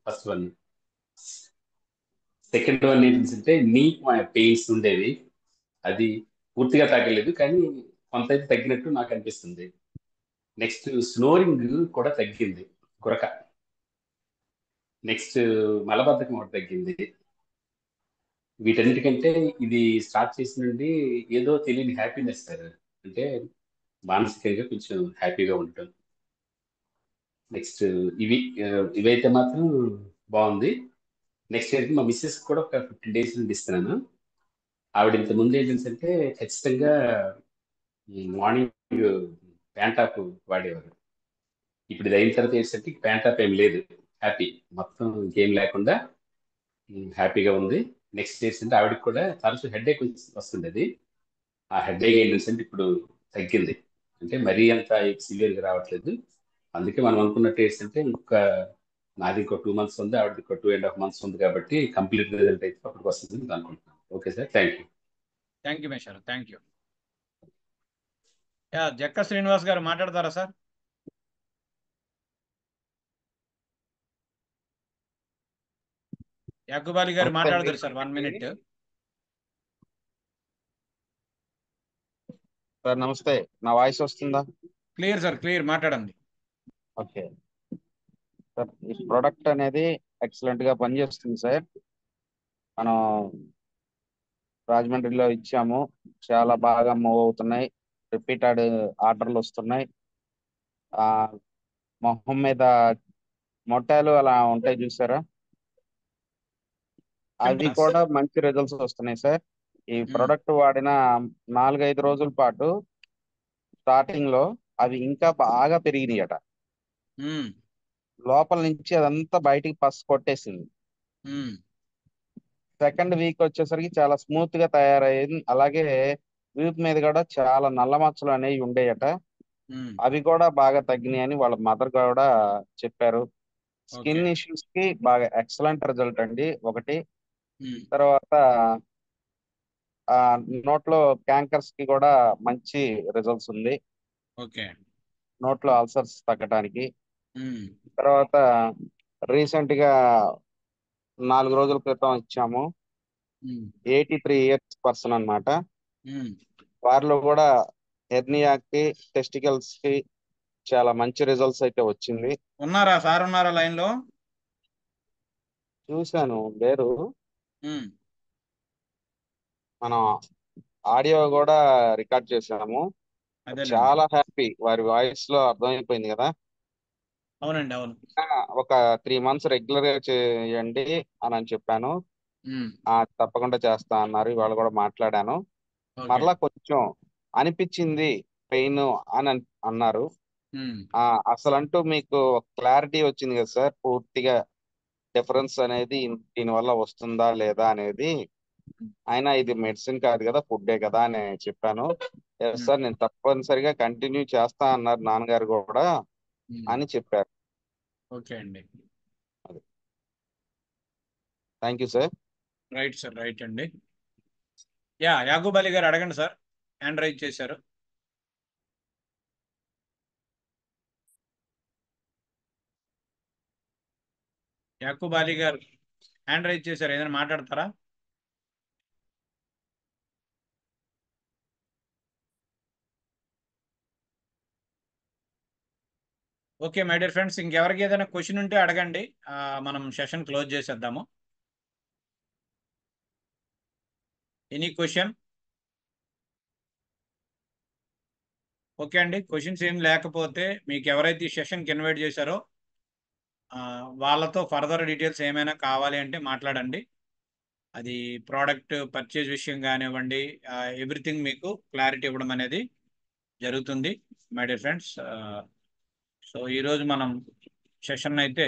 First one. Second one ఏంటంటే నీ pains ఉండేవి, అది పూర్తిగా తగ్గలేదు కానీ కొంత అయితే తగ్గినట్టు నాకు అనిపిస్తుంది. నెక్స్ట్ స్నోరింగ్ కూడా తగ్గింది, గురక. నెక్స్ట్ మలబద్ధకం ఒకటి తగ్గింది. వీటన్నిటికంటే ఇది స్టార్ట్ చేసిన నుండి ఏదో తెలియని హ్యాపీనెస్ సార్. అంటే మానసికంగా కొంచెం హ్యాపీగా ఉంటాం. నెక్స్ట్ ఇవి ఇవైతే మాత్రం బాగుంది. నెక్స్ట్ ఏంటి, మా మిస్సెస్ కూడా ఒక 15 days నుండి ఇస్తున్నాను. ఆవిడ ఇంత ముందు ఏంటంటే ఖచ్చితంగా మార్నింగ్ ప్యాంటాప్ వాడేవారు. ఇప్పుడు ఇది అయిన తర్వాత ఏంటంటే ప్యాంటాప్ ఏం లేదు, హ్యాపీ, మొత్తం ఇంకేం లేకుండా హ్యాపీగా ఉంది. నెక్స్ట్ ఏంటంటే ఆవిడకి కూడా తరచు హెడేక్ వస్తుంది. అది ఆ హెడేక్ ఏంటంటే ఇప్పుడు తగ్గింది, అంటే మరీ అంత సివియర్గా రావట్లేదు. అందుకే మనం అనుకున్నట్టు ఏంటంటే ఇంకా నాది ఇంకో 2 months ఉంది, ఆవిడది ఇంకో 2.5 months ఉంది, కాబట్టి కంప్లీట్ రిజల్ట్ అయితే అప్పటికి వస్తుంది అనుకుంటున్నాను. Okay sir, thank you. Thank you మేషారు, థ్యాంక్ యూ. జక్క శ్రీనివాస్ గారు మాట్లాడతారా సార్? యాకుబాలి గారు నమస్తే అండి. మాట్లాడతారు సార్, 1 minute. సార్ నమస్తే, నా వాయిస్ వస్తుందా? క్లియర్ సార్, క్లియర్, మాట్లాడండి. ఓకే సార్, ఈ ప్రోడక్ట్ అనేది ఎక్సలెంట్ గా పనిచేస్తుంది సార్. మనం రాజమండ్రిలో ఇచ్చాము, చాలా బాగా మూవ్ అవుతున్నాయి, రిపీటెడ్ ఆర్డర్లు వస్తున్నాయి. ఆ మొహం మీద మొట్టాలు అలా ఉంటాయి చూసారా, అవి పింపుల్స్. కూడా మంచి రిజల్ట్స్ వస్తున్నాయి సార్. ఈ ప్రోడక్ట్ వాడిన 4-5 రోజుల పాటు స్టార్టింగ్ లో అవి ఇంకా బాగా పెరిగినాయట. లోపల నుంచి అదంతా బయటికి పస్ కొట్టేసింది. సెకండ్ వీక్ వచ్చేసరికి చాలా స్మూత్ గా తయారయ్యింది. అలాగే వీపు మీద కూడా చాలా నల్ల మచ్చలు అనేవి ఉండేయట, అవి కూడా బాగా తగ్గినాయని వాళ్ళ మదర్ కూడా చెప్పారు. ఓకే. స్కిన్ ఇష్యూస్ కి బాగా ఎక్సలెంట్ రిజల్ట్ అండి ఒకటి. తర్వాత ఆ నోట్లో క్యాంకర్స్ కి కూడా మంచి రిజల్ట్స్ ఉంది, ఓకే. నోట్లో అల్సర్స్ తగ్గడానికి. తర్వాత రీసెంట్ గా 4 రోజుల క్రితం ఇచ్చాము, 83 years పర్సన్ అన్నమాట. వారిలో కూడా హెర్నియాకి, టెస్టికల్స్ కి చాలా మంచి రిజల్ట్స్ అయితే వచ్చింది. ఉన్నారా సార్, ఉన్నారా లైన్ లో? చూశాను, లేరు. ఉమ్, మనం ఆడియో కూడా రికార్డ్ చేశాము. అదేలేండి. చాలా హ్యాపీ, వారి వాయిస్ లో అర్థమైపోయింది కదా. అవునండి, అవును. ఒక 3 months రెగ్యులర్ గా చేయండి అని చెప్పాను. తప్పకుండా చేస్తా అన్నారు. ఇవాళ కూడా మాట్లాడాను. ఓకే. మరలా కొంచెం అనిపించింది పెయిన్ అని అన్నారు. ఆ అసలంటూ మీకు క్లారిటీ వచ్చింది కదా సార్, పూర్తిగా డిఫరెన్స్ అనేది దీనివల్ల వస్తుందా లేదా అనేది. అయినా ఇది మెడిసిన్ కాదు కదా, ఫుడ్డే కదా అని చెప్పాను. ఎస్ సార్, నేను తప్పనిసరిగా కంటిన్యూ చేస్తా అన్నారు నాన్నగారు కూడా అని చెప్పారు. ఓకే అండి. Thank you sir. Right sir, right అండి. యాకూబ్ అలీ గారు అడగండి సార్, హ్యాండ్ రైజ్ చేశారు. యాకూబ్ అలీ గారు హ్యాండ్ రైజ్ చేశారు, ఏదైనా మాట్లాడతారా? ఓకే మై డియర్ ఫ్రెండ్స్, ఇంకెవరికి ఏదైనా క్వశ్చన్ ఉంటే అడగండి, మనం సెషన్ క్లోజ్ చేసేద్దాము. Any question? ఓకే అండి, క్వశ్చన్స్ ఏం లేకపోతే మీకు ఎవరైతే ఈ సెషన్కి ఇన్వైట్ చేశారో వాళ్ళతో ఫర్దర్ డీటెయిల్స్ ఏమైనా కావాలి అంటే మాట్లాడండి. అది ప్రోడక్ట్ పర్చేజ్ విషయం కానివ్వండి, ఎవ్రీథింగ్ మీకు క్లారిటీ ఇవ్వడం అనేది జరుగుతుంది మై డియర్ ఫ్రెండ్స్. సో ఈరోజు మనం సెషన్ అయితే